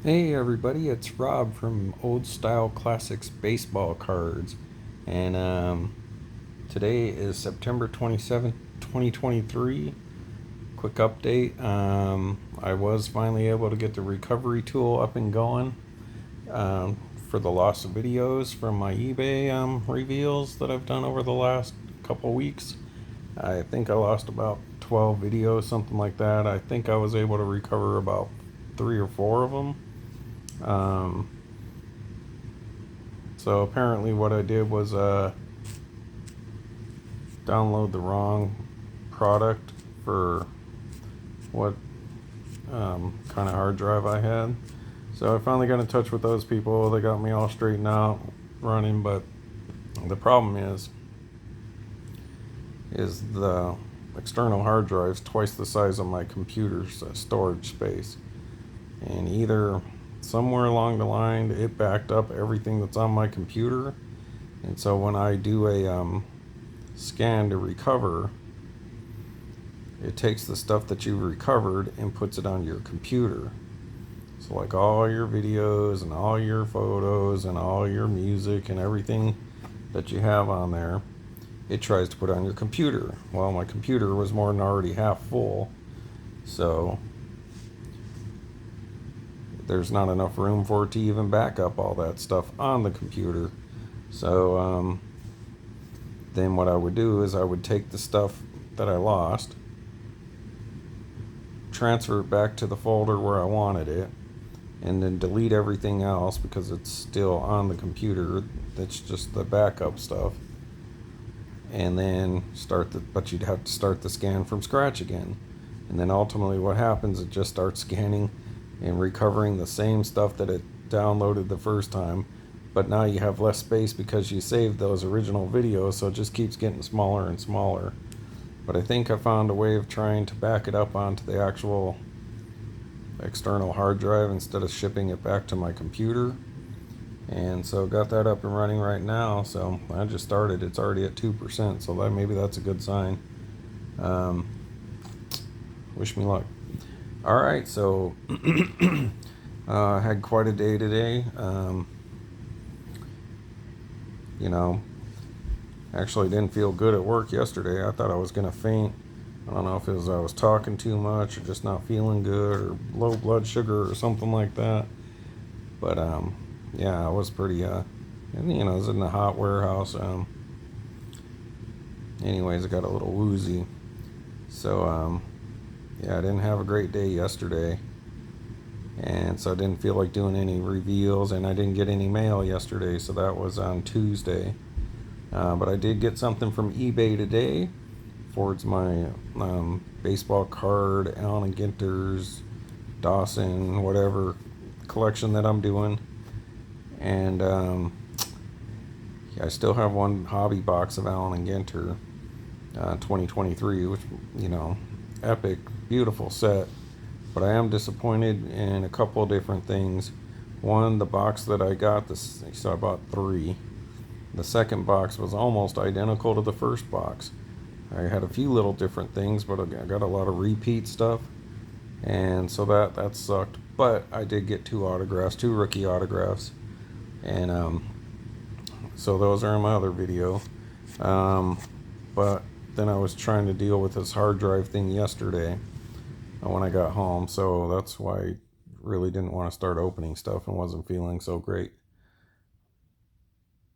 Hey everybody, it's Rob from Old Style Classics Baseball Cards. And today is September 27th, 2023. Quick update. I was finally able to get the recovery tool up and going um, for the loss of videos from my eBay reveals that I've done over the last couple weeks. I think I lost about 12 videos, something like that. I think I was able to recover about 3 or 4 of them. Um, So apparently, what I did was download the wrong product for what kind of hard drive I had. So I finally got in touch with those people. They got me all straightened out, running. But the problem is the external hard drive's twice the size of my computer's storage space, and either somewhere along the line it backed up everything that's on my computer, and so when I do a scan to recover, it takes the stuff that you recovered and puts it on your computer. So, like all your videos and all your photos and all your music and everything that you have on there, it tries to put on your computer. Well, my computer was more than already half full, so there's not enough room for it to even back up all that stuff on the computer. So, then what I would do is I would take the stuff that I lost, transfer it back to the folder where I wanted it, and then delete everything else because it's still on the computer. That's just the backup stuff. And then but you'd have to start the scan from scratch again. And then ultimately what happens, it just starts scanning and recovering the same stuff that it downloaded the first time. But now you have less space because you saved those original videos, so it just keeps getting smaller and smaller. But I think I found a way of trying to back it up onto the actual external hard drive instead of shipping it back to my computer. And so got that up and running right now. So I just started. It's already at 2%. So maybe that's a good sign. Um, Wish me luck. All right. So I had quite a day today. You know, actually didn't feel good at work yesterday. I thought I was gonna faint. I don't know if it was I was talking too much or just not feeling good or low blood sugar or something like that. But yeah, I was pretty and, I was in the hot warehouse. Anyways, I got a little woozy. So yeah, I didn't have a great day yesterday, and so I didn't feel like doing any reveals, and I didn't get any mail yesterday, so that was on Tuesday. But I did get something from eBay today. Towards my baseball card, Allen and Ginter's, Dawson, whatever collection that I'm doing. And I still have one hobby box of Allen and Ginter 2023, which, epic, beautiful set. But I am disappointed in a couple of different things. One, the box that I got, so I bought 3. The second box was almost identical to the first box. I had a few little different things, but I got a lot of repeat stuff, and so that sucked. But I did get 2 rookie autographs, and so those are in my other video. But then I was trying to deal with this hard drive thing yesterday when I got home, so that's why I really didn't want to start opening stuff and wasn't feeling so great.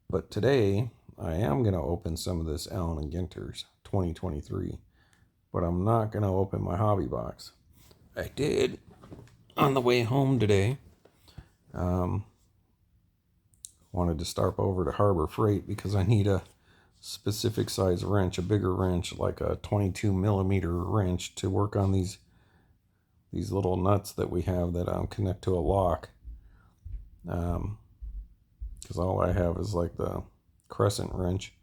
But today I am going to open some of this Allen and Ginter's 2023, but I'm not going to open my hobby box. I did on the way home today. Wanted to stop over to Harbor Freight because I need a specific size wrench, a bigger wrench, like a 22 millimeter wrench to work on these little nuts that we have that connect to a lock. Because all I have is like the crescent wrench,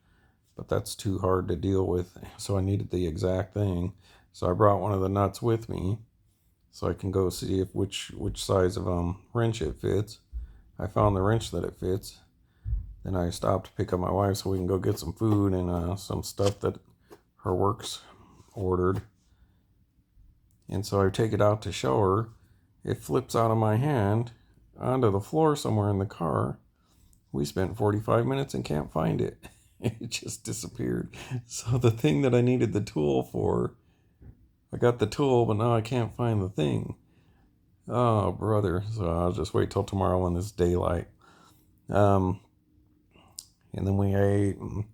but that's too hard to deal with, so I needed the exact thing. So I brought one of the nuts with me so I can go see if which size of wrench it fits. I found the wrench that it fits. Then I stopped to pick up my wife so we can go get some food and some stuff that her work's ordered. And so I take it out to show her. It flips out of my hand onto the floor somewhere in the car. We spent 45 minutes and can't find it. It just disappeared. So the thing that I needed the tool for, I got the tool, but now I can't find the thing. Oh, brother. So I'll just wait till tomorrow when it's daylight. And then we ate and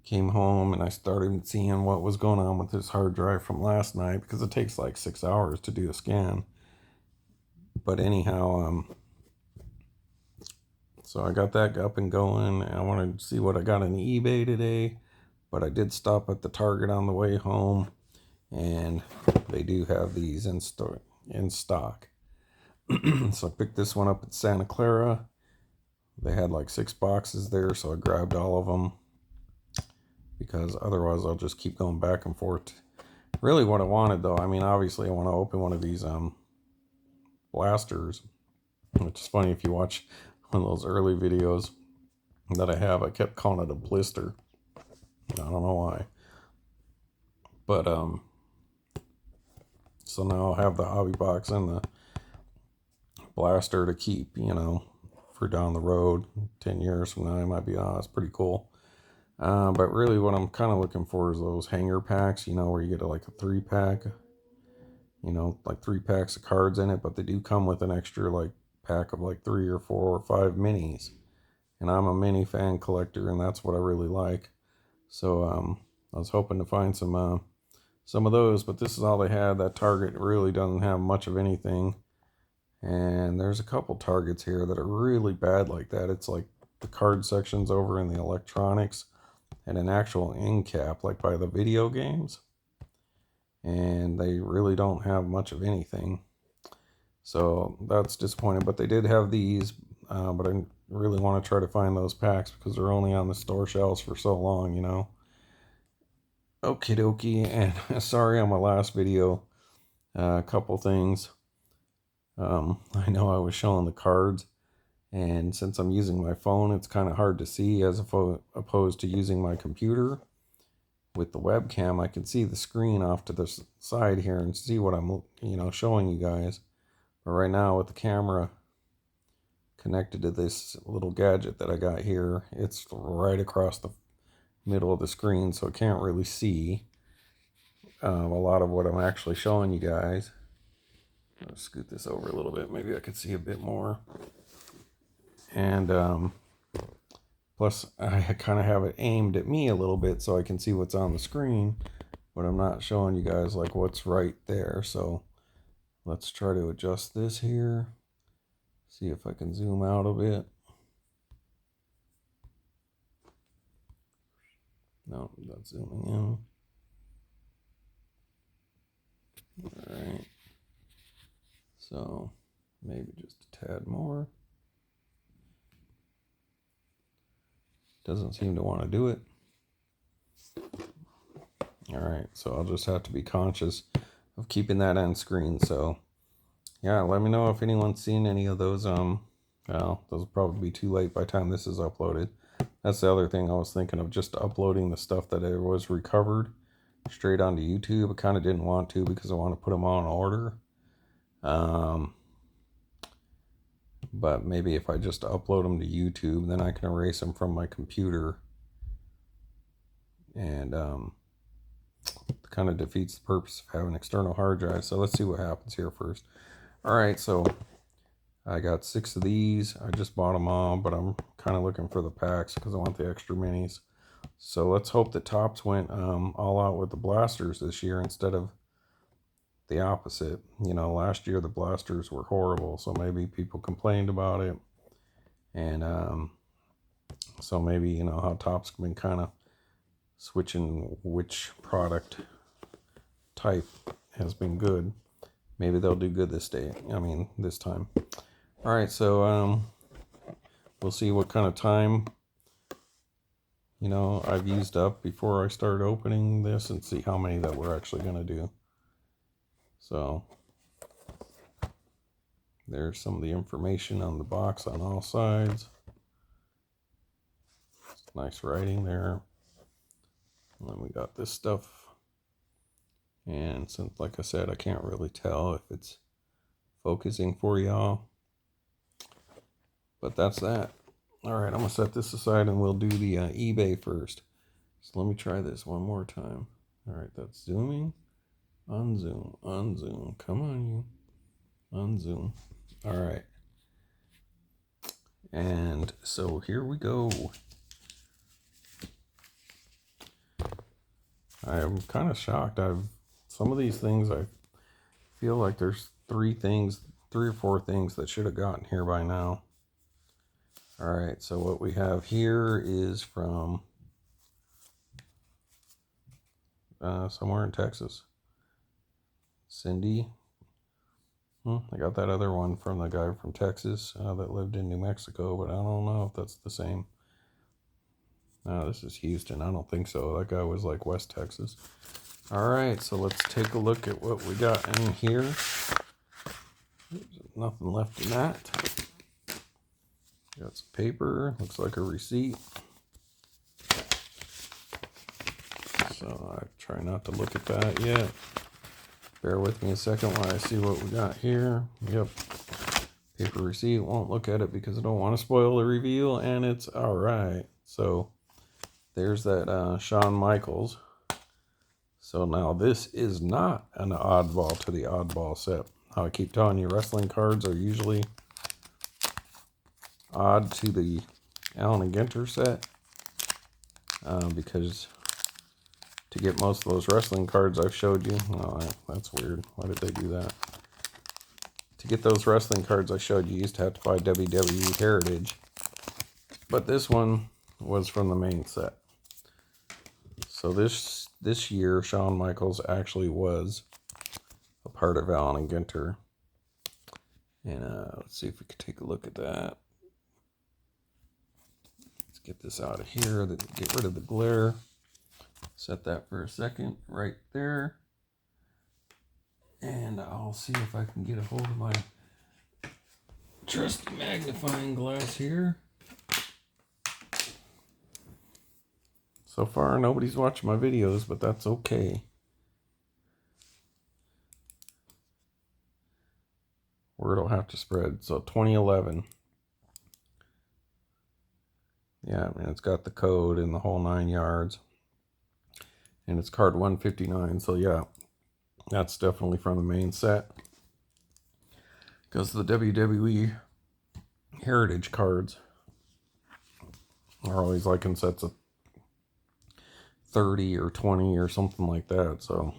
came home, and I started seeing what was going on with this hard drive from last night, because it takes like 6 hours to do a scan. But anyhow, so I got that up and going. I wanted to see what I got on eBay today, but I did stop at the Target on the way home, and they do have these in stock. So I picked this one up at Santa Clara. They had like 6 boxes there, so I grabbed all of them, because otherwise I'll just keep going back and forth. Really what I wanted, though, I mean, obviously I want to open one of these blasters, which is funny. If you watch one of those early videos that I have, I kept calling it a blister. I don't know why. But so now I'll have the hobby box and the blaster to keep, for down the road. 10 years from now, I might be, it's pretty cool. But really what I'm kind of looking for is those hanger packs, where you get like a 3-pack, like 3 packs of cards in it, but they do come with an extra like pack of like 3 or 4 or 5 minis. And I'm a mini fan collector, and that's what I really like. So I was hoping to find some of those, but this is all they had. That Target really doesn't have much of anything. And there's a couple Targets here that are really bad like that. It's like the card section's over in the electronics, and an actual end cap like by the video games. And they really don't have much of anything. So that's disappointing. But they did have these, but I really want to try to find those packs, because they're only on the store shelves for so long, Okie dokie. And sorry on my last video, a couple things. I know I was showing the cards, and since I'm using my phone, it's kind of hard to see as opposed to using my computer. With the webcam, I can see the screen off to the side here and see what I'm, showing you guys. But right now with the camera connected to this little gadget that I got here, it's right across the middle of the screen, so I can't really see a lot of what I'm actually showing you guys. I'll scoot this over a little bit. Maybe I could see a bit more. And plus, I kind of have it aimed at me a little bit so I can see what's on the screen, but I'm not showing you guys like what's right there. So let's try to adjust this here. See if I can zoom out a bit. No, not zooming in. All right. So maybe just a tad more. Doesn't seem to want to do it. All right, so I'll just have to be conscious of keeping that on screen. So yeah, let me know if anyone's seen any of those. Well, those will probably be too late by the time this is uploaded. That's the other thing I was thinking of, just uploading the stuff that it was recovered straight onto YouTube. I kind of didn't want to, because I want to put them on order. But maybe if I just upload them to YouTube, then I can erase them from my computer. And it kind of defeats the purpose of having an external hard drive. So let's see what happens here first. All right, so I got 6 of these. I just bought them all, but I'm kind of looking for the packs because I want the extra minis. So let's hope that Topps went all out with the blasters this year instead of the opposite. Last year the blasters were horrible, so maybe people complained about it. And so maybe, how Topps been kind of switching which product type has been good. Maybe they'll do good this time. All right, so we'll see what kind of time I've used up before I start opening this, and see how many that we're actually going to do. So there's some of the information on the box on all sides. Nice writing there. And then we got this stuff. And since, like I said, I can't really tell if it's focusing for y'all. But that's that. All right, I'm going to set this aside and we'll do the eBay first. So let me try this one more time. All right, that's zooming. Unzoom, unzoom. Come on, you. Unzoom. All right. And so here we go. I'm kind of shocked. Some of these things, I feel like there's three or four things that should have gotten here by now. All right, so what we have here is from somewhere in Texas. Cindy. I got that other one from the guy from Texas that lived in New Mexico, but I don't know if that's the same. No, this is Houston. I don't think so. That guy was like West Texas. All right, so let's take a look at what we got in here. There's nothing left in that. Got some paper. Looks like a receipt. So I try not to look at that yet. Bear with me a second while I see what we got here. Yep. Paper receipt. Won't look at it because I don't want to spoil the reveal, and it's all right. So there's that Shawn Michaels. So now this is not an oddball to the oddball set. How I keep telling you, wrestling cards are usually odd to the Allen and Ginter set. Because to get most of those wrestling cards I've showed you, oh, that's weird. Why did they do that? To get those wrestling cards I showed you, you used to have to buy WWE Heritage. But this one was from the main set. So this year, Shawn Michaels actually was a part of Allen and Ginter. And let's see if we could take a look at that. Let's get this out of here, get rid of the glare. Set that for a second right there. And I'll see if I can get a hold of my trusty magnifying glass here. So far, nobody's watching my videos, but that's okay. Word will have to spread. So 2011. Yeah, I mean, it's got the code and the whole 9 yards. And it's card 159. So yeah, that's definitely from the main set. Because the WWE Heritage cards are always like in sets of 30 or 20 or something like that. So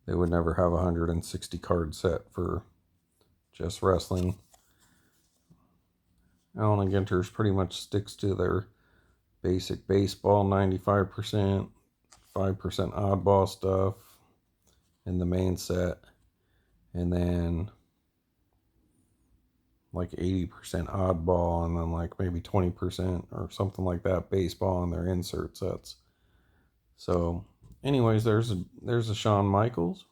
they would never have a 160 card set for just wrestling. Allen and Ginter's pretty much sticks to their basic baseball 95%, 5% oddball stuff in the main set, and then like 80% oddball, and then like maybe 20% or something like that baseball in their insert sets. So anyways, there's a Shawn Michaels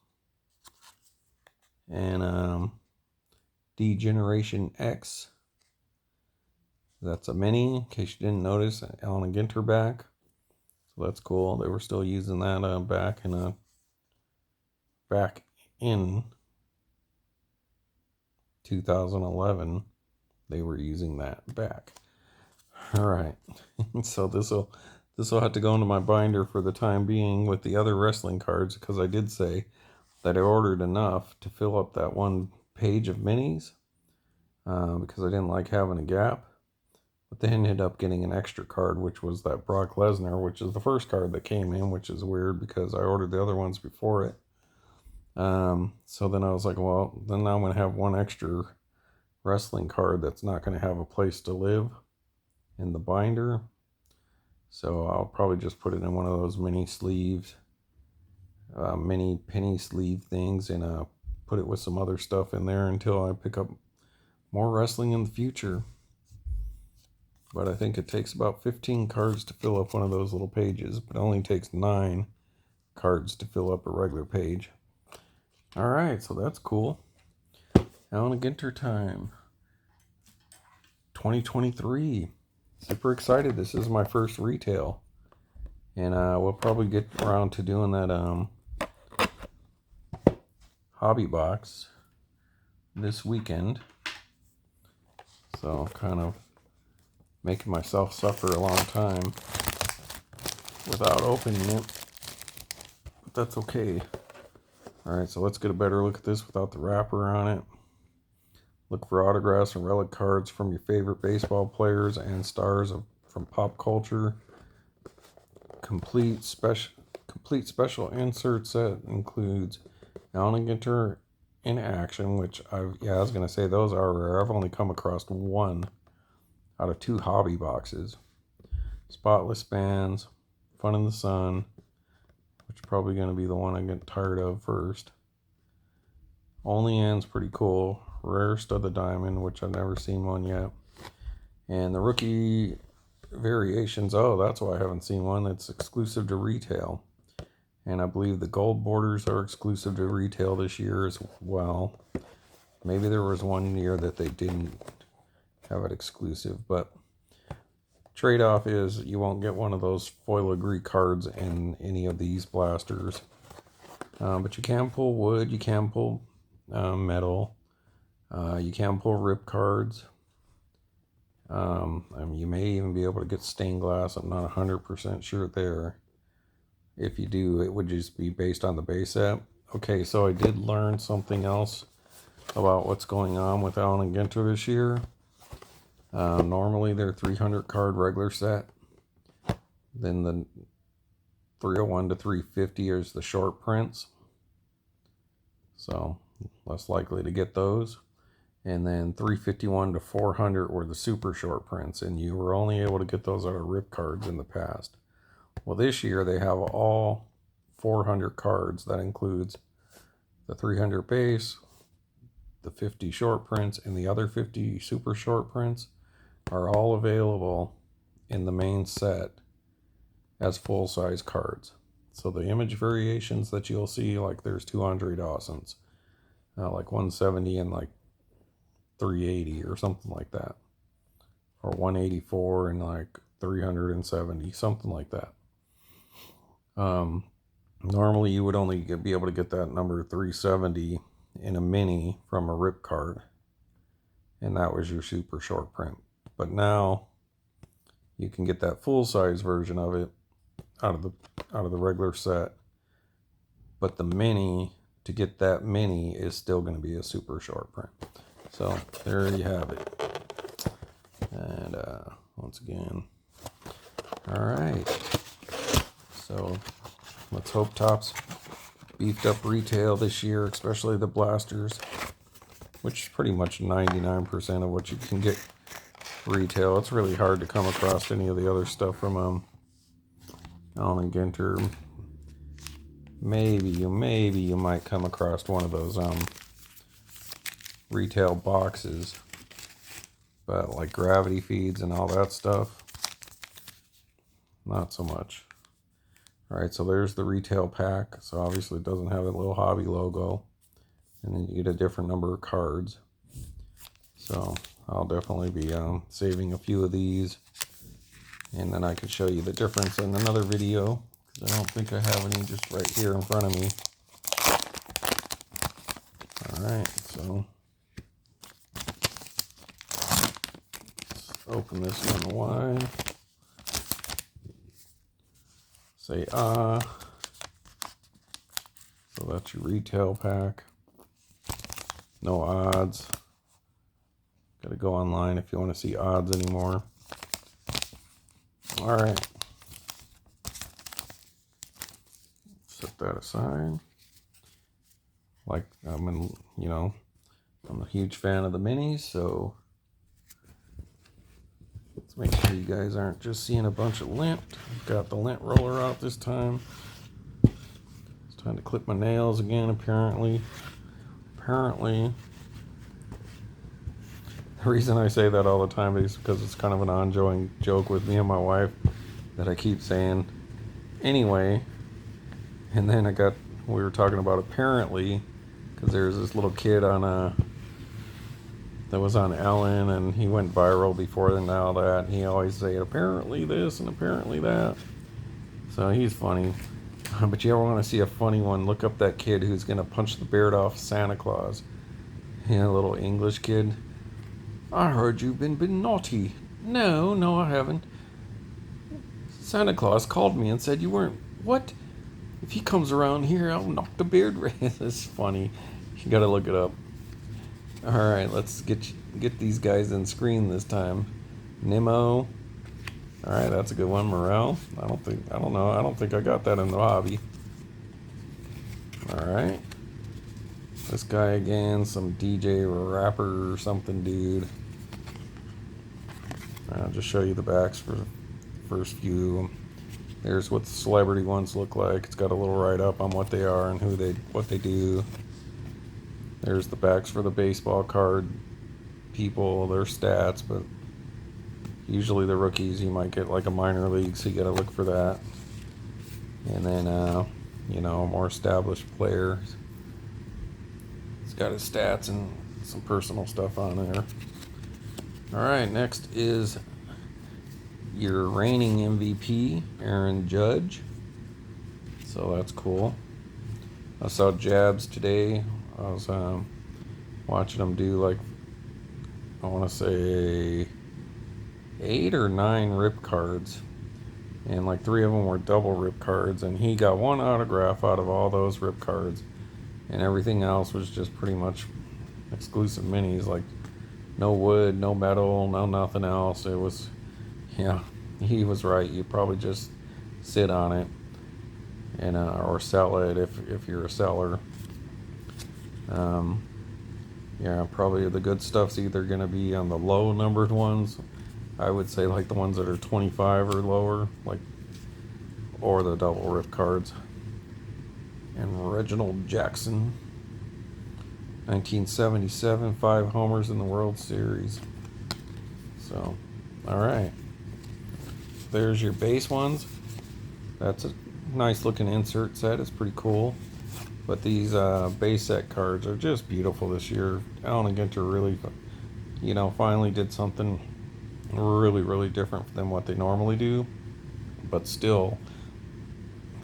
and D-Generation X. That's a mini, in case you didn't notice. Allen and Ginter back, so that's cool. They were still using that back in 2011. They were using that back. All right, so this will have to go into my binder for the time being with the other wrestling cards, because I did say that I ordered enough to fill up that one page of minis because I didn't like having a gap. But they ended up getting an extra card, which was that Brock Lesnar, which is the first card that came in, which is weird because I ordered the other ones before it. So then I was like, well, then I'm going to have one extra wrestling card that's not going to have a place to live in the binder. So I'll probably just put it in one of those mini sleeves, mini penny sleeve things, and put it with some other stuff in there until I pick up more wrestling in the future. But I think it takes about 15 cards to fill up one of those little pages, but it only takes 9 cards to fill up a regular page. All right, so that's cool. Allen and Ginter time. 2023. Super excited. This is my first retail. And we'll probably get around to doing that hobby box this weekend. So kind of making myself suffer a long time without opening it. But that's okay. Alright, so let's get a better look at this without the wrapper on it. Look for autographs and relic cards from your favorite baseball players and stars from pop culture. Complete special insert set includes Allen Ginter in action, which I was going to say those are rare. I've only come across one out of 2 hobby boxes. Spotless bands, Fun in the Sun, which is probably going to be the one I get tired of first. Only Ends, pretty cool. Rarest of the Diamond, which I've never seen one yet. And the rookie variations, oh, that's why I haven't seen one. It's exclusive to retail. And I believe the gold borders are exclusive to retail this year as well. Maybe there was one year that they didn't have it exclusive, but trade-off is you won't get one of those filigree cards in any of these blasters. But you can pull wood, you can pull metal, you can pull rip cards. You may even be able to get stained glass. I'm not 100% sure there. If you do, it would just be based on the base set. Okay, so I did learn something else about what's going on with Allen & Ginter this year. Normally they're 300 card regular set. Then the 301 to 350 is the short prints. So less likely to get those. And then 351 to 400 were the super short prints, and you were only able to get those out of rip cards in the past. Well, this year they have all 400 cards. That includes the 300 base, the 50 short prints, and the other 50 super short prints are all available in the main set as full-size cards. So the image variations that you'll see, like there's 2 Andre Dawsons, like 170 and like 380 or something like that, or 184 and like 370, something like that. Normally you would only be able to get that number 370 in a mini from a rip card, and that was your super short print. But now you can get that full-size version of it out of the regular set, but the mini, to get that mini, is still going to be a super short print. So there you have it. And once again, all right. So let's hope Topps beefed up retail this year, especially the blasters, which is pretty much 99% of what you can get retail. It's really hard to come across any of the other stuff from Allen & Ginter. Maybe you might come across one of those retail boxes, but like gravity feeds and all that stuff, not so much. All right, so there's the retail pack. So obviously it doesn't have a little hobby logo, and then you get a different number of cards. So I'll definitely be saving a few of these, and then I can show you the difference in another video, because I don't think I have any just right here in front of me. All right, so open this one wide. Say So that's your retail pack. No odds. Gotta go online if you want to see odds anymore. Alright. Set that aside. Like, I'm a huge fan of the minis, so let's make sure you guys aren't just seeing a bunch of lint. I've got the lint roller out this time. It's time to clip my nails again, apparently. The reason I say that all the time is because it's kind of an ongoing joke with me and my wife that I keep saying anyway. And then we were talking about apparently, because there's this little kid that was on Ellen, and he went viral before and now that, and he always say apparently this and apparently that. So he's funny. But you ever want to see a funny one, look up that kid who's going to punch the beard off Santa Claus. A little English kid. I heard you've been naughty. No, no, I haven't. Santa Claus called me and said you weren't. What? If he comes around here, I'll knock the beard right. This is funny. You gotta look it up. All right, let's get these guys in screen this time. Nemo. All right, that's a good one. Morel. I don't know. I don't think I got that in the hobby. All right. This guy again, some DJ or rapper or something, dude. I'll just show you the backs for the first few. There's what the celebrity ones look like. It's got a little write-up on what they are and what they do. There's the backs for the baseball card people, their stats, but usually the rookies, you might get like a minor league, so you got to look for that. And then, more established players. It's got his stats and some personal stuff on there. All right, next is your reigning MVP, Aaron Judge. So that's cool. I saw Jabs today. I was watching him do like, I want to say 8 or 9 rip cards, and like 3 of them were double rip cards, and he got 1 autograph out of all those rip cards, and everything else was just pretty much exclusive minis, like no wood, no metal, no nothing else. It was, yeah, he was right. You probably just sit on it and or sell it if you're a seller. Yeah, probably the good stuff's either going to be on the low numbered ones. I would say like the ones that are 25 or lower, like, or the double rip cards. And Reginald Jackson, 1977, 5 homers in the World Series. So, all right. There's your base ones. That's a nice looking insert set. It's pretty cool. But these base set cards are just beautiful this year. Allen & Ginter really, finally did something really, really different than what they normally do, but still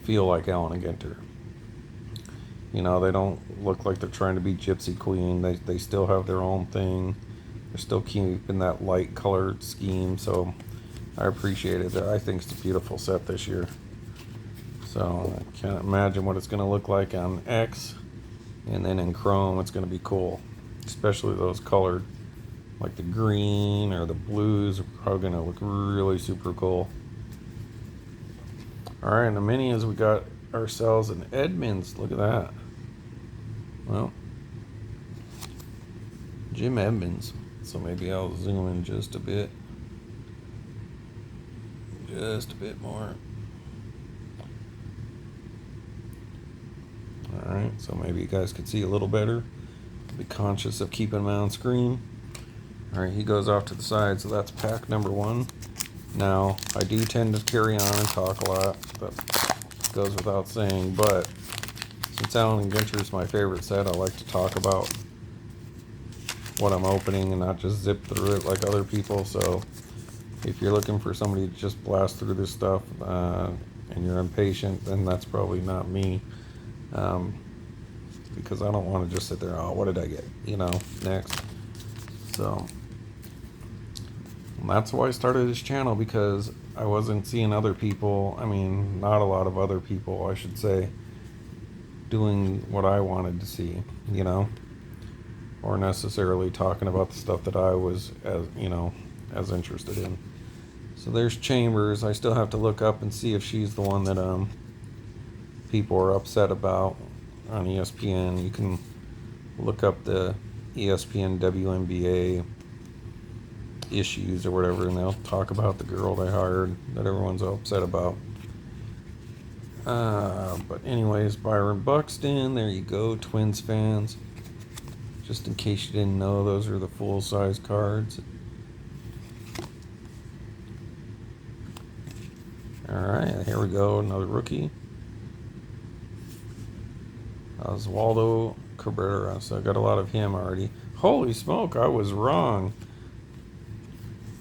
feel like Allen & Ginter. They don't look like they're trying to be Gypsy Queen. They still have their own thing. They're still keeping that light colored scheme, so I appreciate it. I think it's a beautiful set this year. So I can't imagine what it's going to look like on X, and then in Chrome it's going to be cool, especially those colored, like the green or the blues are probably going to look really super cool. All right, in the minis we got ourselves an Edmonds. Look at that. Well, Jim Edmonds. So maybe I'll zoom in just a bit more. Alright, so maybe you guys can see a little better. Be conscious of keeping them on screen. Alright, he goes off to the side, so that's pack number 1. Now, I do tend to carry on and talk a lot, that goes without saying, but since Allen & Ginter is my favorite set, I like to talk about what I'm opening and not just zip through it like other people. So if you're looking for somebody to just blast through this stuff and you're impatient, then that's probably not me. Because I don't want to just sit there, oh, what did I get? Next. So that's why I started this channel, because I wasn't seeing other people, not a lot of other people, I should say, doing what I wanted to see, or necessarily talking about the stuff that I was, as interested in. So there's Chambers. I still have to look up and see if she's the one that people are upset about on ESPN. You can look up the ESPN WNBA issues or whatever, and they'll talk about the girl they hired that everyone's upset about. But anyways, Byron Buxton, there you go, Twins fans. Just in case you didn't know, those are the full-size cards. Alright, here we go, another rookie. Oswaldo Cabrera, so I got a lot of him already. Holy smoke, I was wrong.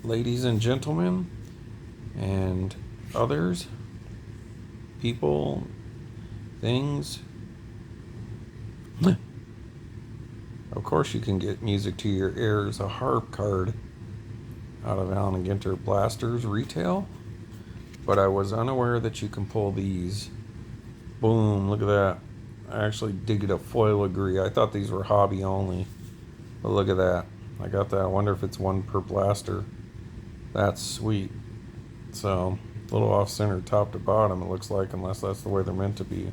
Ladies and gentlemen, and others, people, things. Of course, you can get Music to Your Ears, a harp card out of Allen & Ginter Blasters retail. But I was unaware that you can pull these. Boom, look at that. I actually did get a foil agree. I thought these were hobby only. But look at that. I got that. I wonder if it's one per blaster. That's sweet. So, a little off center top to bottom, it looks like, unless that's the way they're meant to be.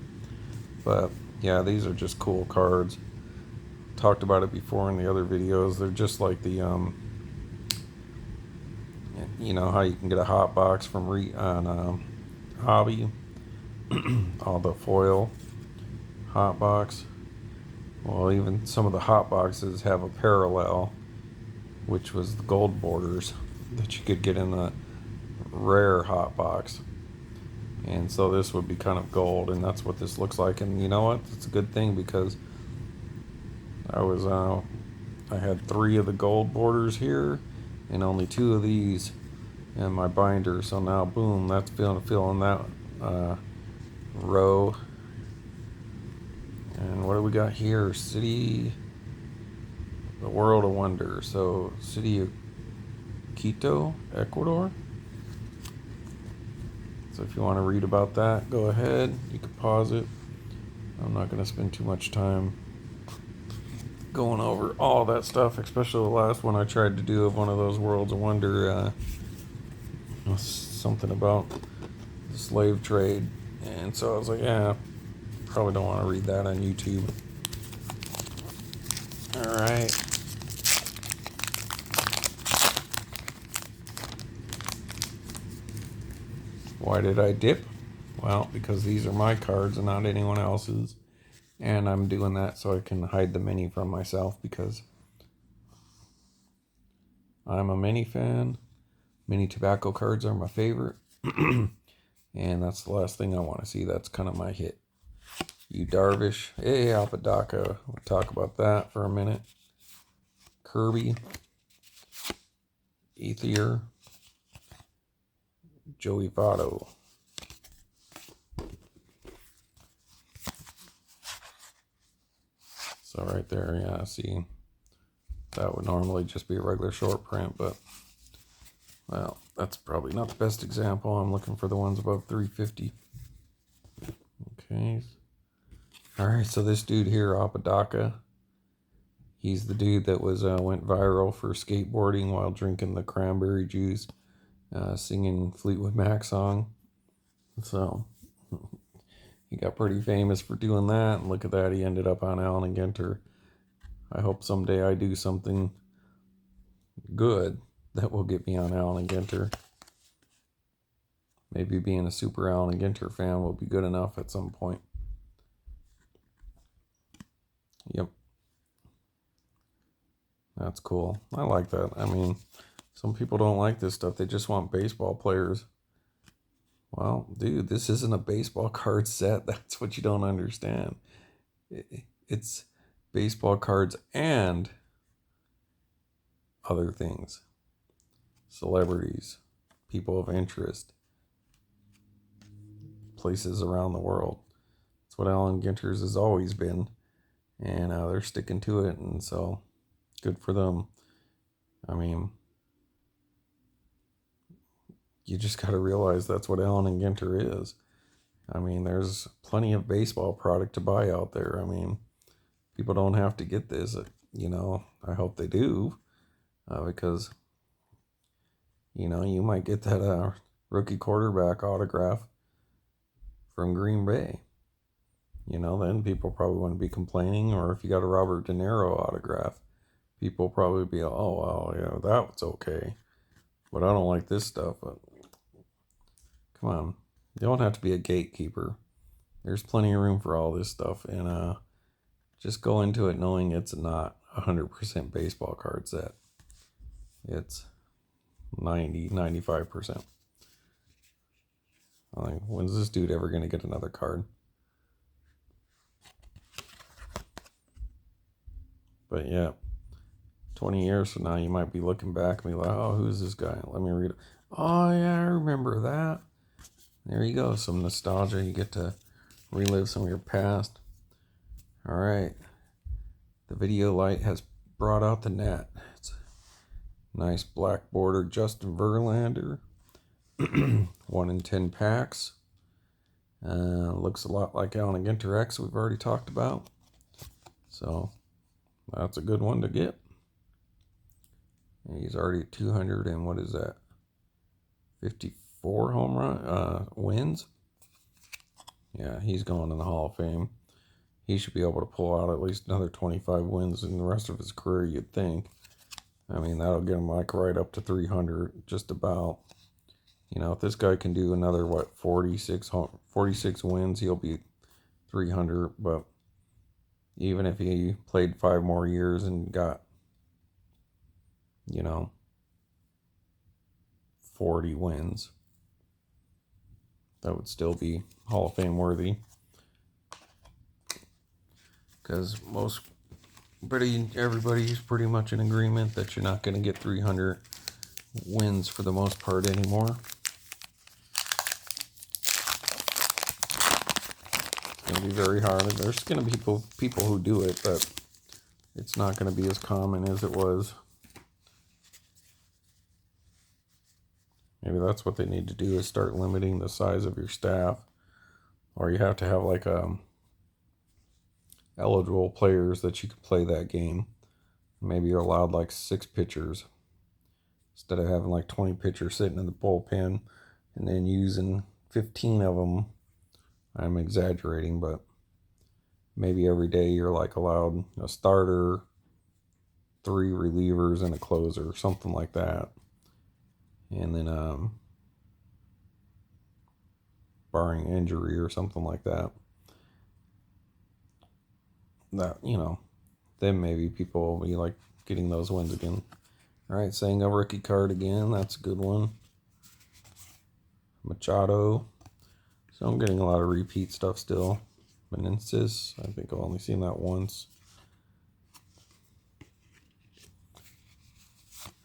But, yeah, these are just cool cards. Talked about it before in the other videos. They're just like the, you know, how you can get a hot box from on Hobby. All the foil hot box. Well, even some of the hot boxes have a parallel, which was the gold borders that you could get in the rare hot box. And so this would be kind of gold, and that's what this looks like. And you know what? It's a good thing, because I had 3 of the gold borders here and only 2 of these in my binder. So now, boom, that's filling that row. And what do we got here? City, the World of Wonder. So, City of Quito, Ecuador. So if you want to read about that, go ahead. You can pause it. I'm not going to spend too much time going over all that stuff, especially the last one I tried to do of one of those Worlds of Wonder. Something about the slave trade. And so I was like, yeah, probably don't want to read that on YouTube. All right. Why did I dip? Well, because these are my cards and not anyone else's. And I'm doing that so I can hide the mini from myself, because I'm a mini fan. Mini tobacco cards are my favorite. And that's the last thing I want to see. That's kind of my hit. You Darvish. Hey, Apodaca. We'll talk about that for a minute. Kirby. Ethier. Joey Votto. So right there, yeah, see, that would normally just be a regular short print, but, well, that's probably not the best example. I'm looking for the ones above 350. Okay. All right, so this dude here, Apodaca, he's the dude that went viral for skateboarding while drinking the cranberry juice, singing Fleetwood Mac song. So he got pretty famous for doing that, and look at that, he ended up on Allen & Ginter. I hope someday I do something good that will get me on Allen & Ginter. Maybe being a super Allen & Ginter fan will be good enough at some point. Yep. That's cool. I like that. I mean, some people don't like this stuff. They just want baseball players. Well, dude, this isn't a baseball card set. That's what you don't understand. It's baseball cards and other things. Celebrities, people of interest, places around the world. That's what Allen Ginter's has always been. And they're sticking to it. And so, good for them. I mean, you just got to realize that's what Allen & Ginter is. I mean, there's plenty of baseball product to buy out there. I mean, people don't have to get this. You know, I hope they do, because, you know, you might get that rookie quarterback autograph from Green Bay. You know, then people probably wouldn't be complaining. Or if you got a Robert De Niro autograph, people probably be, oh, well, yeah, that's okay. But I don't like this stuff. But come on, you don't have to be a gatekeeper. There's plenty of room for all this stuff, and just go into it knowing it's not 100% baseball card set. It's 95%. I'm like, when's this dude ever going to get another card? But yeah, 20 years from now, you might be looking back and be like, oh, who's this guy? Let me read it. Oh, yeah, I remember that. There you go. Some nostalgia. You get to relive some of your past. All right. The video light has brought out the net. It's a nice black border Justin Verlander. 1 in 10 packs. Looks a lot like Allen Ginter X we've already talked about. So that's a good one to get. He's already at 200 and what is that? 54 home run wins. Yeah, he's going in the Hall of Fame. He should be able to pull out at least another 25 wins in the rest of his career, you'd think. I mean, that'll get him like right up to 300, just about. You know, if this guy can do another, 46 wins, he'll be 300. But even if he played 5 more years and got, 40 wins, that would still be Hall of Fame worthy. Because everybody's pretty much in agreement that you're not going to get 300 wins for the most part anymore. It's going to be very hard. There's going to be people who do it, but it's not going to be as common as it was. Maybe that's what they need to do, is start limiting the size of your staff. Or you have to have like eligible players that you can play that game. Maybe you're allowed like 6 pitchers instead of having like 20 pitchers sitting in the bullpen and then using 15 of them. I'm exaggerating, but maybe every day you're like allowed a starter, 3 relievers, and a closer, something like that. And then barring injury or something like that. Then maybe people will be like getting those wins again. All right, saying a rookie card again. That's a good one. Machado. So I'm getting a lot of repeat stuff still. Meneses. I think I've only seen that once.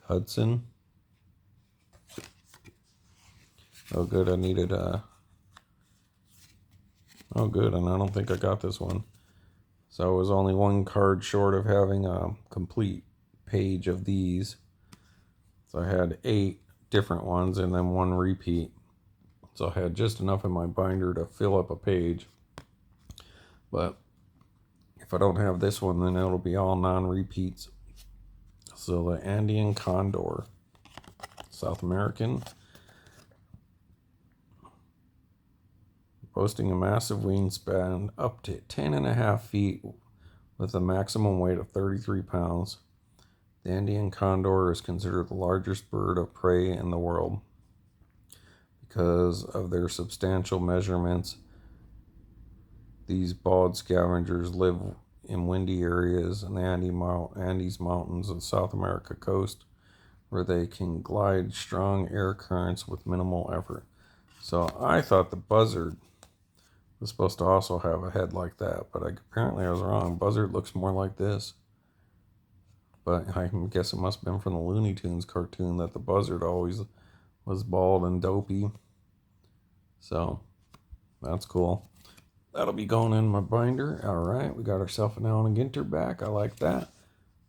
Hudson. Oh, good. I needed Oh, good. And I don't think I got this one. So I was only 1 card short of having a complete page of these. So I had 8 different ones and then 1 repeat. So I had just enough in my binder to fill up a page. But if I don't have this one, then it'll be all non-repeats. So the Andean Condor, South American, boasting a massive wingspan up to 10.5 feet with a maximum weight of 33 pounds. The Andean condor is considered the largest bird of prey in the world because of their substantial measurements. These bald scavengers live in windy areas in the Andes Mountains of the South America coast, where they can glide strong air currents with minimal effort. So I thought the buzzard was supposed to also have a head like that, but apparently I was wrong. Buzzard looks more like this. But I guess it must have been from the Looney Tunes cartoon that the buzzard always was bald and dopey. So that's cool. That'll be going in my binder. All right, we got ourselves an Allen Ginter back. I like that.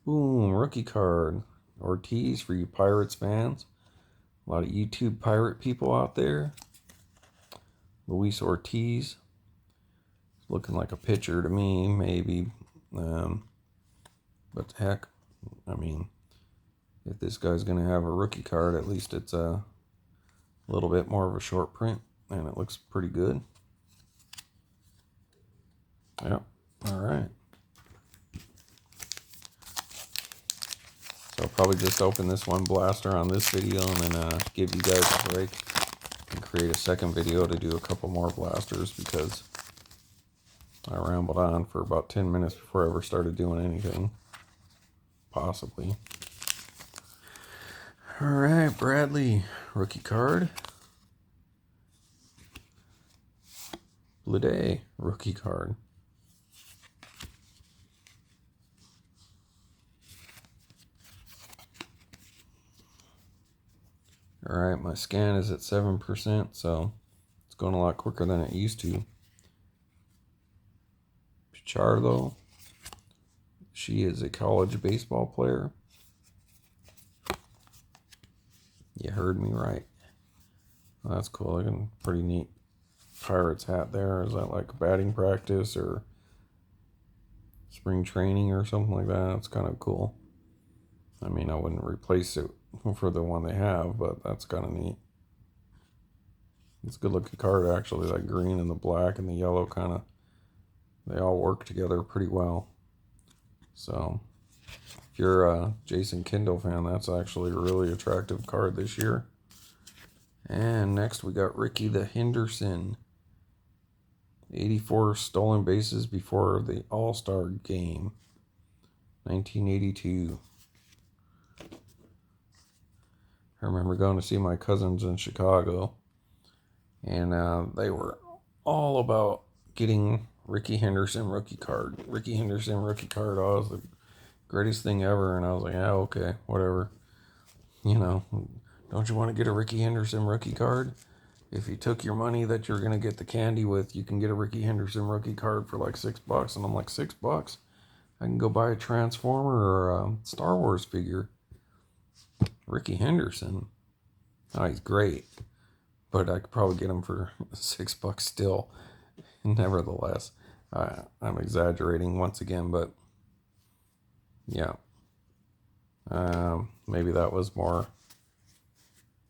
Boom, rookie card. Ortiz for you Pirates fans. A lot of YouTube pirate people out there. Luis Ortiz. Looking like a pitcher to me, maybe. But heck, I mean, if this guy's going to have a rookie card, at least it's a little bit more of a short print, and it looks pretty good. Yep, all right. So I'll probably just open this one blaster on this video and then give you guys a break and create a second video to do a couple more blasters, because I rambled on for about 10 minutes before I ever started doing anything. Possibly. All right, Bradley, rookie card. Bleday, rookie card. All right, my scan is at 7%, so it's going a lot quicker than it used to. Pichardo, She is a college baseball player. You heard me right. Well, that's cool. Looking pretty neat Pirates hat there. Is that like batting practice or spring training or something like that? It's kind of cool. I mean, I wouldn't replace it for the one they have, but that's kind of neat. It's a good looking card actually. That green and the black and the yellow kind of, they all work together pretty well. So if you're a Jason Kindle fan, that's actually a really attractive card this year. And next we got Ricky the Henderson. 84 stolen bases before the All-Star game. 1982. I remember going to see my cousins in Chicago, and they were all about getting Ricky Henderson rookie card. Ricky Henderson rookie card, oh, it was the greatest thing ever. And I was like, yeah, okay, whatever. You know, don't you want to get a Ricky Henderson rookie card? If you took your money that you're going to get the candy with, you can get a Ricky Henderson rookie card for like $6. And I'm like, $6? I can go buy a Transformer or a Star Wars figure. Ricky Henderson. Oh, he's great. But I could probably get him for $6 still. Nevertheless, I'm exaggerating once again, but yeah. Maybe that was more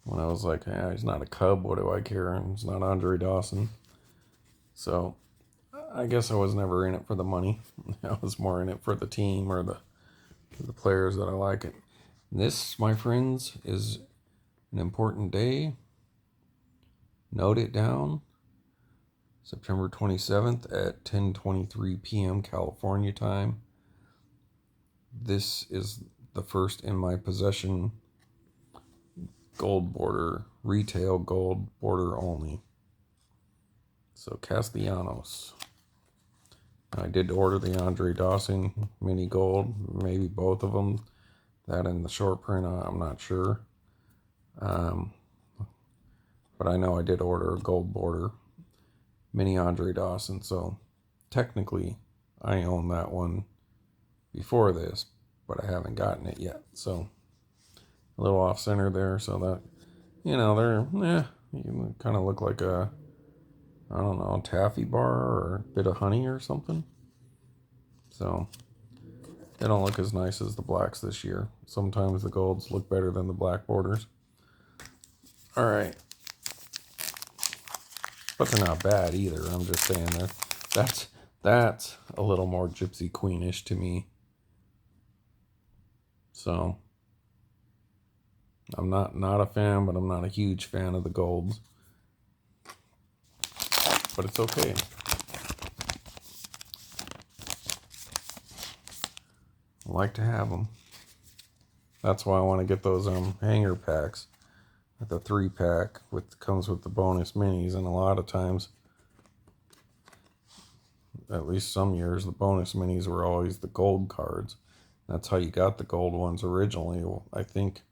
when I was like, he's not a Cub, what do I care? And it's not Andre Dawson. So I guess I was never in it for the money. I was more in it for the team or the players that I like. It. This, my friends, is an important day. Note it down. September 27th at 10:23 p.m. California time. This is the first in my possession gold border, retail gold border only. So Castellanos. I did order the Andre Dawson mini gold, maybe both of them. That and the short print, I'm not sure. But I know I did order a gold border mini Andre Dawson, so technically I own that one before this, but I haven't gotten it yet. So a little off center there, so that, you kind of look like a, I don't know, taffy bar or a bit of honey or something. So they don't look as nice as the blacks this year. Sometimes the golds look better than the black borders. All right. But they're not bad either. I'm just saying that's a little more Gypsy Queenish to me. So I'm not a fan, but I'm not a huge fan of the golds. But it's okay. I like to have them. That's why I want to get those hanger packs. The 3-pack comes with the bonus minis, and a lot of times, at least some years, the bonus minis were always the gold cards. That's how you got the gold ones originally. I think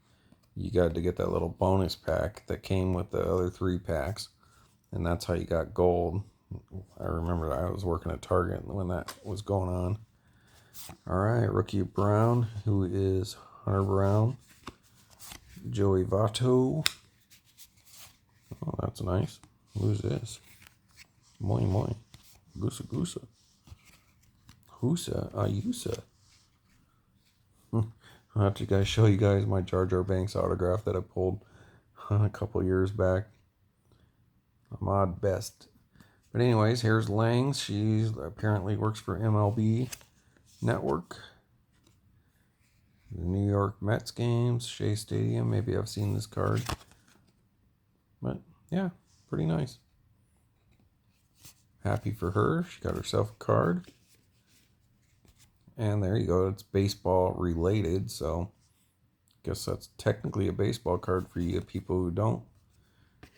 you got to get that little bonus pack that came with the other 3-packs, and that's how you got gold. I remember I was working at Target when that was going on. All right, Rookie Brown, who is Hunter Brown. Joey Votto. Oh, that's nice. Who's this? Moi moi. Gusa Gusa. Husa Ayusa. I'll have to show you guys my Jar Jar Banks autograph that I pulled a couple years back. Ahmad Best. But anyways, here's Langs. She apparently works for MLB Network. The New York Mets games, Shea Stadium. Maybe I've seen this card. But yeah, pretty nice. Happy for her. She got herself a card. And there you go. It's baseball related, so I guess that's technically a baseball card for you people who don't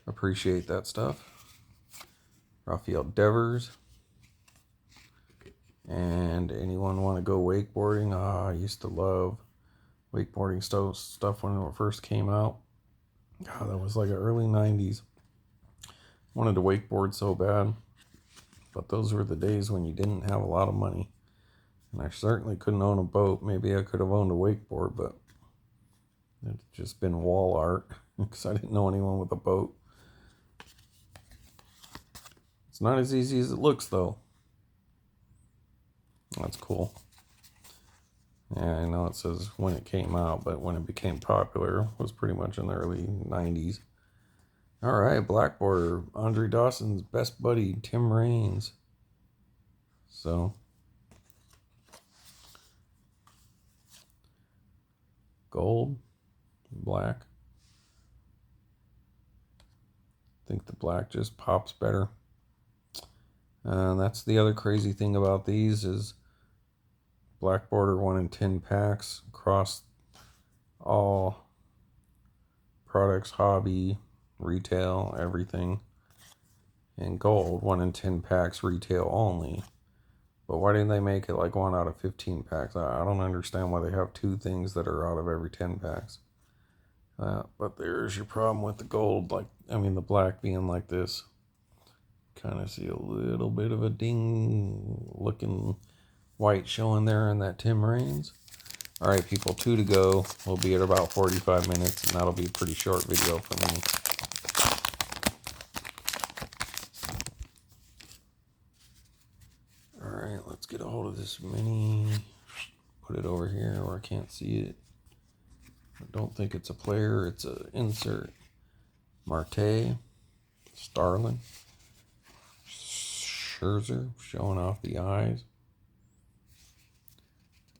appreciate that stuff. Rafael Devers. And anyone want to go wakeboarding? I used to love wakeboarding stuff when it first came out. God, that was like the early 90s. Wanted to wakeboard so bad. But those were the days when you didn't have a lot of money. And I certainly couldn't own a boat. Maybe I could have owned a wakeboard, but it's just been wall art because I didn't know anyone with a boat. It's not as easy as it looks, though. That's cool. Yeah, I know it says when it came out, but when it became popular was pretty much in the early 90s. All right, Blackboarder, Andre Dawson's best buddy, Tim Raines. So, gold, black. I think the black just pops better. That's the other crazy thing about these is Blackboarder 1 in 10 packs across all products, hobby, retail, everything. And gold 1 in 10 packs, retail only. But why didn't they make it like 1 out of 15 packs? I don't understand why they have 2 things that are out of every 10 packs. But there's your problem with the gold, the black being like this. Kind of see a little bit of a ding looking white showing there in that Tim Raines. All right, people, 2 to go. We'll be at about 45 minutes, and that'll be a pretty short video for me. All right, let's get a hold of this mini. Put it over here where I can't see it. I don't think it's a player. It's an insert. Marte, Starlin, Scherzer, showing off the eyes.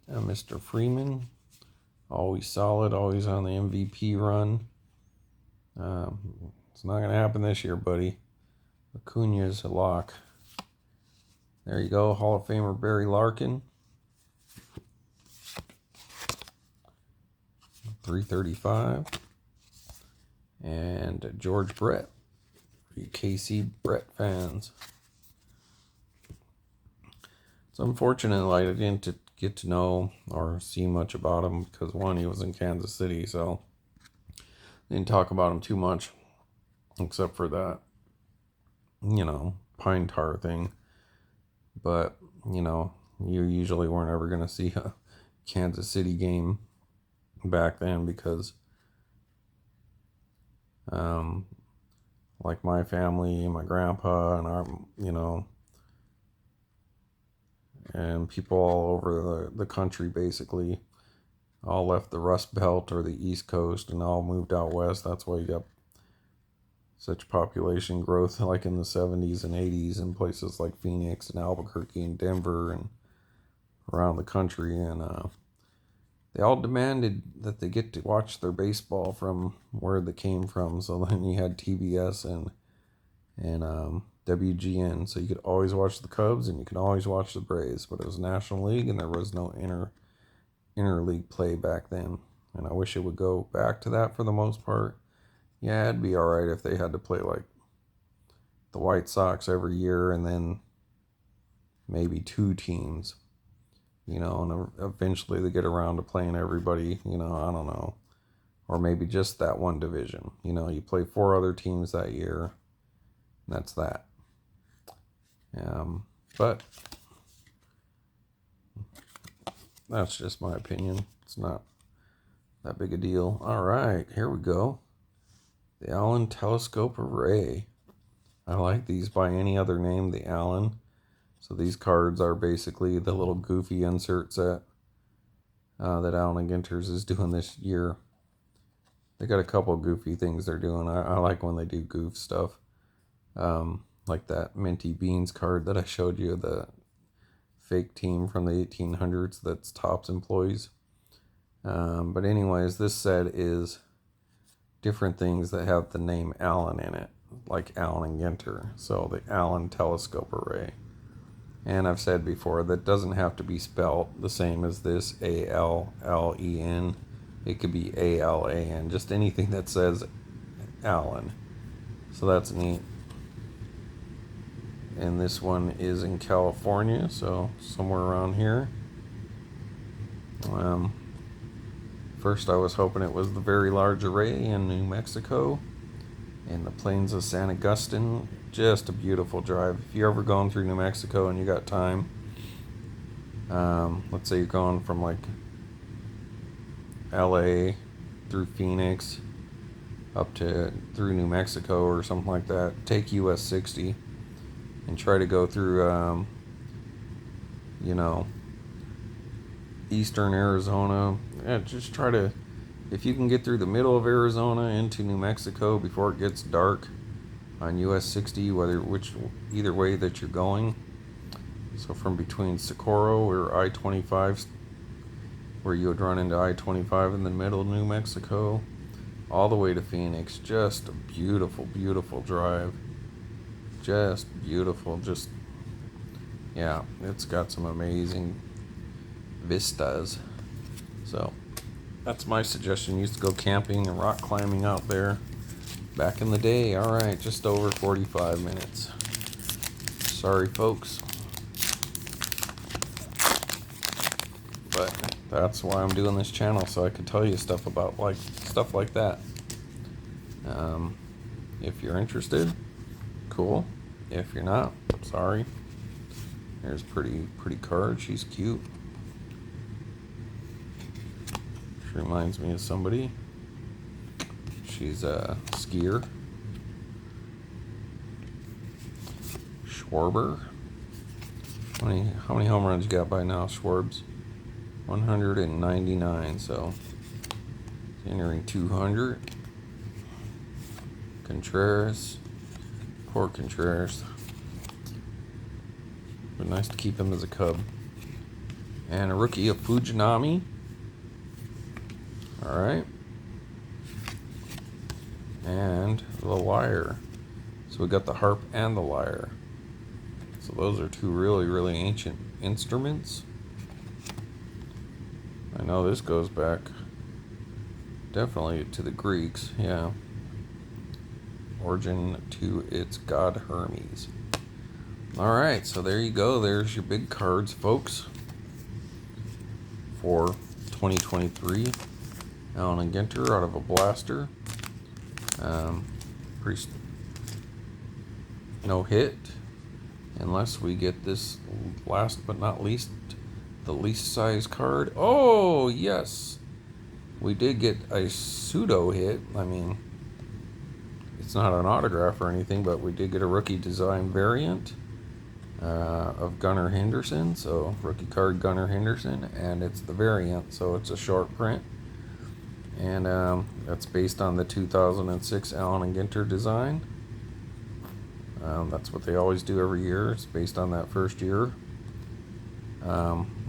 And Mr. Freeman, always solid, always on the MVP run. It's not going to happen this year, buddy. Acuna's a lock. There you go, Hall of Famer Barry Larkin. 335. And George Brett. For you KC Brett fans. It's unfortunate I didn't get to know or see much about him because, one, he was in Kansas City, so I didn't talk about him too much except for that, pine tar thing. But, you usually weren't ever going to see a Kansas City game back then because, like my family, my grandpa, and our, and people all over the country basically all left the Rust Belt or the East Coast and all moved out west. That's why you got such population growth like in the 70s and 80s in places like Phoenix and Albuquerque and Denver and around the country. And they all demanded that they get to watch their baseball from where they came from. So then you had TBS and WGN, so you could always watch the Cubs and you could always watch the Braves, but it was National League and there was no interleague play back then. And I wish it would go back to that for the most part. Yeah, it'd be all right if they had to play like the White Sox every year and then maybe 2 teams, and eventually they get around to playing everybody, I don't know. Or maybe just that one division. You play 4 other teams that year, and that's that. But that's just my opinion. It's not that big a deal. All right, here we go. The Allen Telescope Array. I like these by any other name, the Allen. So these cards are basically the little goofy insert set that Allen & Ginter's is doing this year. They got a couple goofy things they're doing. I like when they do goof stuff. Like that Minty Beans card that I showed you, the fake team from the 1800s that's Topps employees. But anyways, this set is different things that have the name Allen in it, like Allen & Ginter. So the Allen Telescope Array. And I've said before, that doesn't have to be spelled the same as this, A-L-L-E-N. It could be A-L-A-N, just anything that says Allen. So that's neat. And this one is in California, so somewhere around here. First I was hoping it was the Very Large Array in New Mexico, in the plains of San Agustin. Just a beautiful drive. If you're ever going through New Mexico and you got time, Let's say you're going from like LA through Phoenix up to through New Mexico or something like that. Take US 60 and try to go through, you know, eastern Arizona. Yeah, just try to, if you can get through the middle of Arizona into New Mexico before it gets dark on US 60, either way that you're going. So from between Socorro or I-25, where you would run into I-25 in the middle of New Mexico, all the way to Phoenix. Just a beautiful, beautiful drive. Just beautiful. Just, yeah, it's got some amazing vistas. So that's my suggestion. Used to go camping and rock climbing out there back in the day. All right, just over 45 minutes. Sorry, folks. But that's why I'm doing this channel, so I could tell you stuff about stuff like that. If you're interested, cool. If you're not, sorry. There's pretty card. She's cute. She reminds me of somebody. She's a skier. Schwarber. How many home runs you got by now, Schwarbs? 199. So entering 200. Contreras. Poor Contreras. But nice to keep him as a Cub. And a rookie of Fujinami. Alright. And the Lyre. So we got the harp and the lyre. So those are two really, really ancient instruments. I know this goes back definitely to the Greeks, yeah. Origin to its god Hermes. Alright, so there you go. There's your big cards, folks, for 2023. Allen and Ginter out of a blaster. No hit, unless we get this last but not least, the least size card. Oh, yes. We did get a pseudo hit. I mean, it's not an autograph or anything, but we did get a rookie design variant of Gunnar Henderson. So rookie card Gunnar Henderson, and it's the variant, so it's a short print. And that's based on the 2006 Allen and Ginter design. That's what they always do every year. It's based on that first year,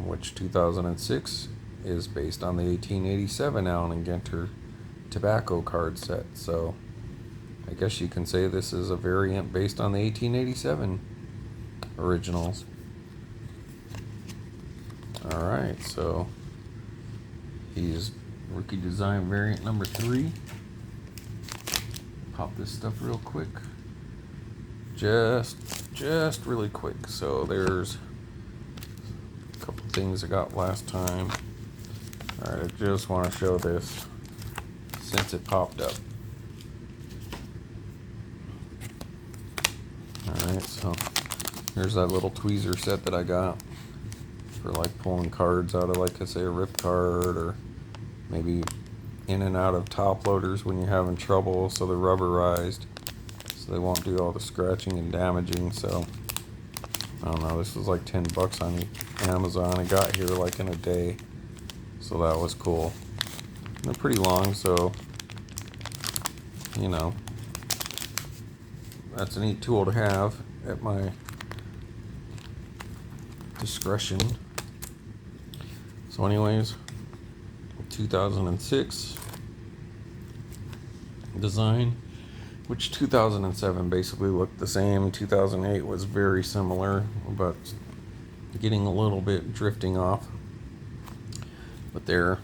which 2006 is based on the 1887 Allen and Ginter tobacco card set. So I guess you can say this is a variant based on the 1887 originals. Alright, so he's rookie design variant number 3. Pop this stuff real quick. Just really quick. So there's a couple things I got last time. Alright, I just want to show this since it popped up. Alright, so here's that little tweezer set that I got for like pulling cards out of, like I say, a rip card, or maybe in and out of top loaders when you're having trouble, so they're rubberized, so they won't do all the scratching and damaging. So I don't know, this was like $10 on Amazon. It got here like in a day, so that was cool. And they're pretty long, so you know, that's a neat tool to have at my discretion. So anyways, 2006 design, which 2007 basically looked the same. 2008 was very similar, but getting a little bit drifting off. But there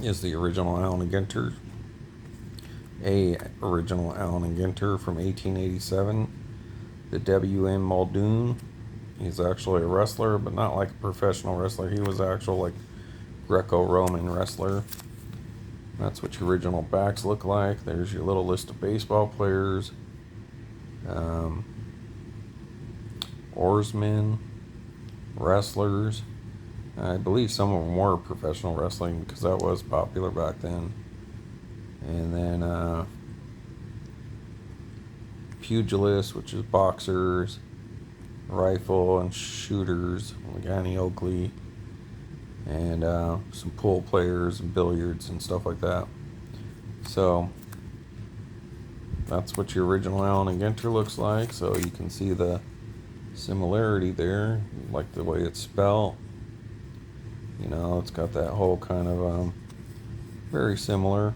is the original Allen and Ginter, original Allen and Ginter from 1887. The W.M. Muldoon. He's actually a wrestler, but not like a professional wrestler. He was actual like Greco-Roman wrestler. That's what your original backs look like. There's your little list of baseball players. Oarsmen. wrestlers. I believe some of them were professional wrestling because that was popular back then. And then pugilists, which is boxers, rifle and shooters, like Annie Oakley, and some pool players and billiards and stuff like that. So that's what your original Allen and Ginter looks like. So you can see the similarity there, like the way it's spelled. You know, it's got that whole kind of very similar.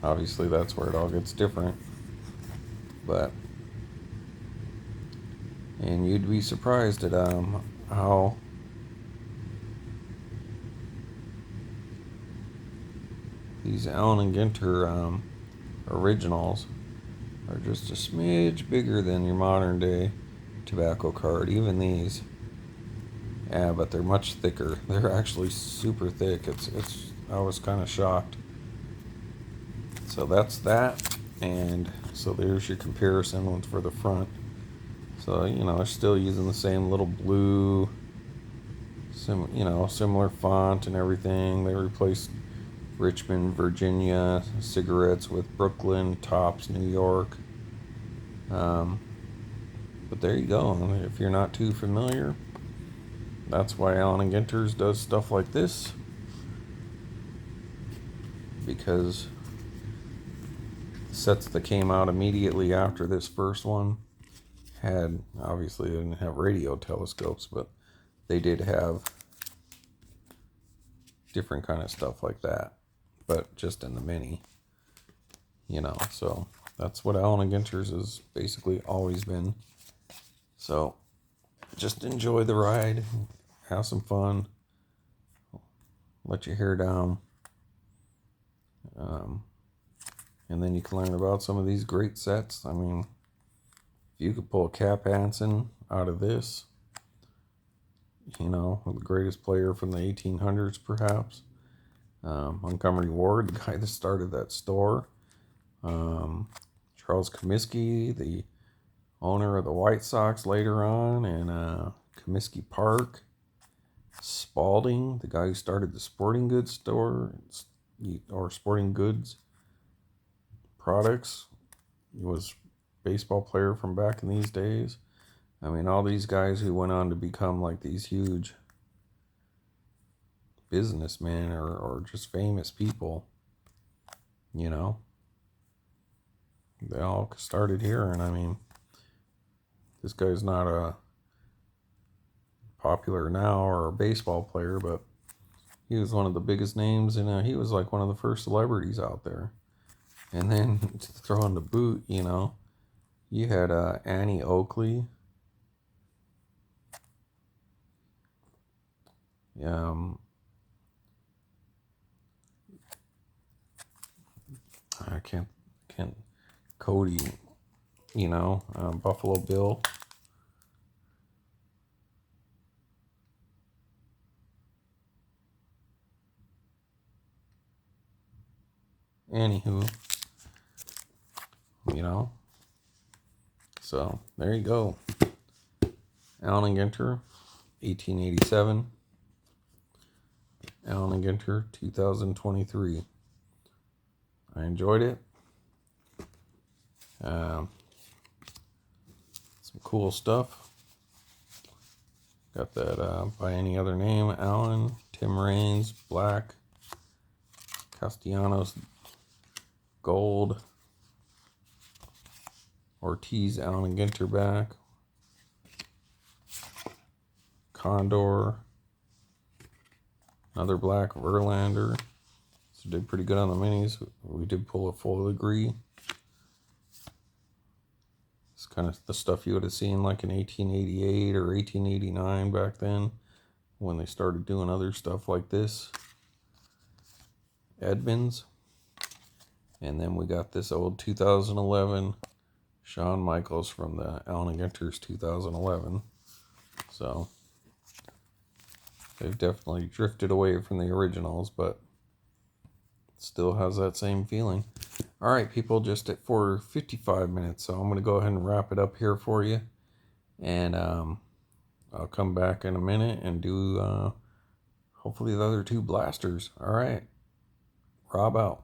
Obviously, that's where it all gets different. But, and you'd be surprised at how these Allen and Ginter originals are just a smidge bigger than your modern day tobacco card. Even these, yeah, but they're much thicker. They're actually super thick. It's I was kind of shocked. So that's that, and so there's your comparison ones for the front. So you know, they're still using the same little blue, similar font and everything. They replaced Richmond, Virginia cigarettes with Brooklyn, Tops, New York. But there you go. If you're not too familiar, that's why Allen and Ginter's does stuff like this, because sets that came out immediately after this first one had, obviously they didn't have radio telescopes, but they did have different kind of stuff like that, but just in the mini, so that's what Allen and Ginter's has basically always been. So just enjoy the ride, have some fun, let your hair down, and then you can learn about some of these great sets. I mean, if you could pull Cap Hansen out of this, the greatest player from the 1800s, perhaps. Montgomery Ward, the guy that started that store. Charles Comiskey, the owner of the White Sox later on, and Comiskey Park. Spalding, the guy who started the sporting goods store, or sporting goods products. He was a baseball player from back in these days. I mean, all these guys who went on to become like these huge businessmen or just famous people, they all started here. And I mean, this guy's not a popular now or a baseball player, but he was one of the biggest names, and he was like one of the first celebrities out there. And then to throw in the boot, you had Annie Oakley. I can't Cody, Buffalo Bill. Anywho, so there you go. Allen and Ginter, 1887. Allen and Ginter, 2023. I enjoyed it. Some cool stuff. Got that by any other name: Allen, Tim Raines, Black, Castellanos, Gold, Ortiz, Allen and Ginter back, Condor, another black, Verlander. So did pretty good on the minis. We did pull a full degree. It's kind of the stuff you would have seen like in 1888 or 1889 back then, when they started doing other stuff like this. Edmonds. And then we got this old 2011 Shawn Michaels from the Allen and Ginter's 2011. So they've definitely drifted away from the originals, but still has that same feeling. All right, people, just at 4:55 minutes, so I'm going to go ahead and wrap it up here for you. And I'll come back in a minute and do hopefully the other two blasters. All right. Rob out.